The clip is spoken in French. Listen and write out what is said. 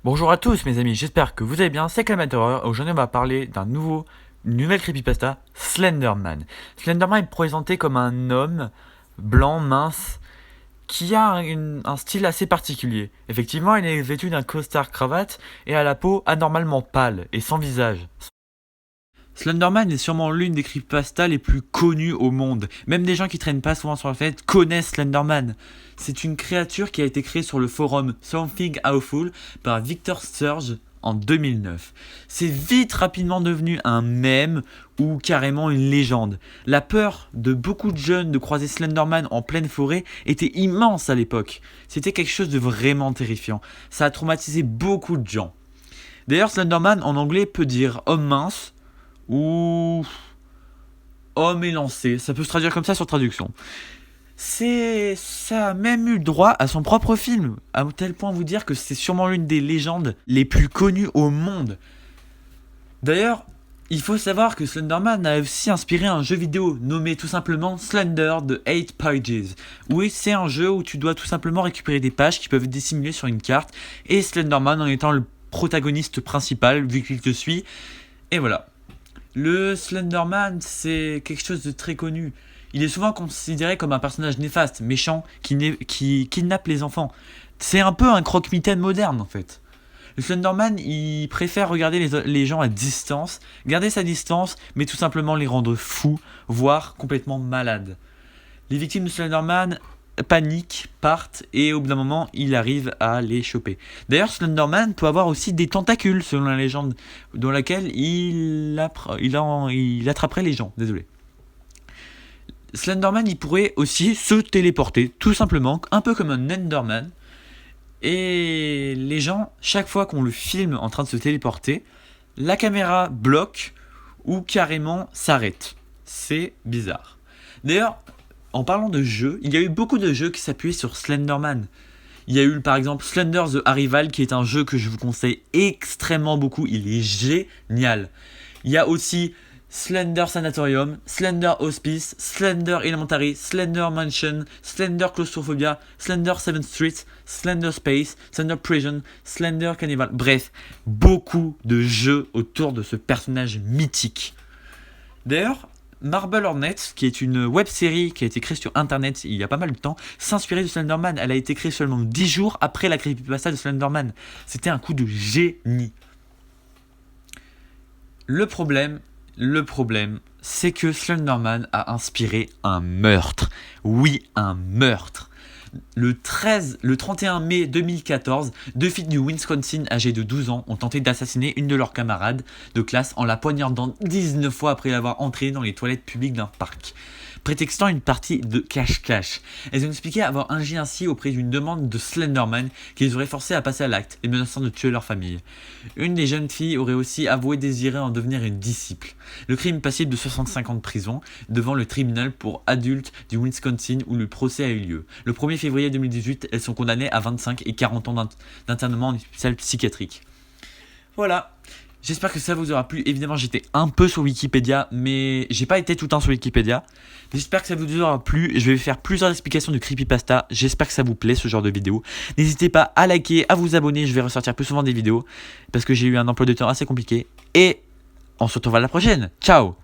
Bonjour à tous mes amis, j'espère que vous allez bien, c'est Calmator. Aujourd'hui on va parler une nouvelle creepypasta, Slenderman. Slenderman est présenté comme un homme blanc, mince, qui a un style assez particulier. Effectivement, il est vêtu d'un costard cravate et à la peau anormalement pâle et sans visage. Slenderman est sûrement l'une des creepypastas les plus connues au monde. Même des gens qui traînent pas souvent sur la fenêtre connaissent Slenderman. C'est une créature qui a été créée sur le forum Something Awful par Victor Sturge en 2009. C'est vite rapidement devenu un mème ou carrément une légende. La peur de beaucoup de jeunes de croiser Slenderman en pleine forêt était immense à l'époque. C'était quelque chose de vraiment terrifiant. Ça a traumatisé beaucoup de gens. D'ailleurs, Slenderman en anglais peut dire homme mince ou homme élancé, ça peut se traduire comme ça sur traduction. Ça a même eu le droit à son propre film, à tel point vous dire que c'est sûrement l'une des légendes les plus connues au monde. D'ailleurs, il faut savoir que Slenderman a aussi inspiré un jeu vidéo nommé tout simplement Slender The 8 Pages. Oui, c'est un jeu où tu dois tout simplement récupérer des pages qui peuvent être dissimulées sur une carte, et Slenderman en étant le protagoniste principal vu qu'il te suit. Et voilà. Le Slenderman, c'est quelque chose de très connu. Il est souvent considéré comme un personnage néfaste, méchant, qui kidnappe les enfants. C'est un peu un croque-mitaine moderne en fait. Le Slenderman, il préfère regarder les gens à distance, garder sa distance, mais tout simplement les rendre fous, voire complètement malades. Les victimes de Slenderman paniquent, partent, et au bout d'un moment, il arrive à les choper. D'ailleurs, Slenderman peut avoir aussi des tentacules, selon la légende, dans laquelle il attraperait les gens. Désolé. Slenderman, il pourrait aussi se téléporter, tout simplement, un peu comme un Enderman. Et les gens, chaque fois qu'on le filme en train de se téléporter, la caméra bloque ou carrément s'arrête. C'est bizarre. D'ailleurs, en parlant de jeux, il y a eu beaucoup de jeux qui s'appuyaient sur Slenderman. Il y a eu par exemple Slender the Arrival qui est un jeu que je vous conseille extrêmement beaucoup, il est génial. Il y a aussi Slender Sanatorium, Slender Hospice, Slender Elementary, Slender Mansion, Slender Claustrophobia, Slender 7th Street, Slender Space, Slender Prison, Slender Cannibal. Bref, beaucoup de jeux autour de ce personnage mythique. D'ailleurs, Marble Hornet, qui est une web série qui a été créée sur internet il y a pas mal de temps, s'inspirait de Slenderman. Elle a été créée seulement 10 jours après la creepypasta de Slenderman. C'était un coup de génie. Le problème, c'est que Slenderman a inspiré un meurtre. Oui, un meurtre. Le 31 mai 2014, deux filles du Wisconsin âgées de 12 ans ont tenté d'assassiner une de leurs camarades de classe en la poignardant 19 fois après l'avoir entraînée dans les toilettes publiques d'un parc, prétextant une partie de cache-cache. Elles ont expliqué avoir agi ainsi auprès d'une demande de Slenderman qui les aurait forcés à passer à l'acte et menaçant de tuer leur famille. Une des jeunes filles aurait aussi avoué désirer en devenir une disciple. Le crime passible de 65 ans de prison devant le tribunal pour adultes du Wisconsin où le procès a eu lieu. Le 1er février 2018, elles sont condamnées à 25 et 40 ans d'internement en hôpital psychiatrique. Voilà. J'espère que ça vous aura plu. Évidemment, j'étais un peu sur Wikipédia, mais j'ai pas été tout le temps sur Wikipédia. J'espère que ça vous aura plu. Je vais faire plusieurs explications de creepypasta. J'espère que ça vous plaît ce genre de vidéo. N'hésitez pas à liker, à vous abonner. Je vais ressortir plus souvent des vidéos parce que j'ai eu un emploi de temps assez compliqué. Et on se retrouve à la prochaine. Ciao!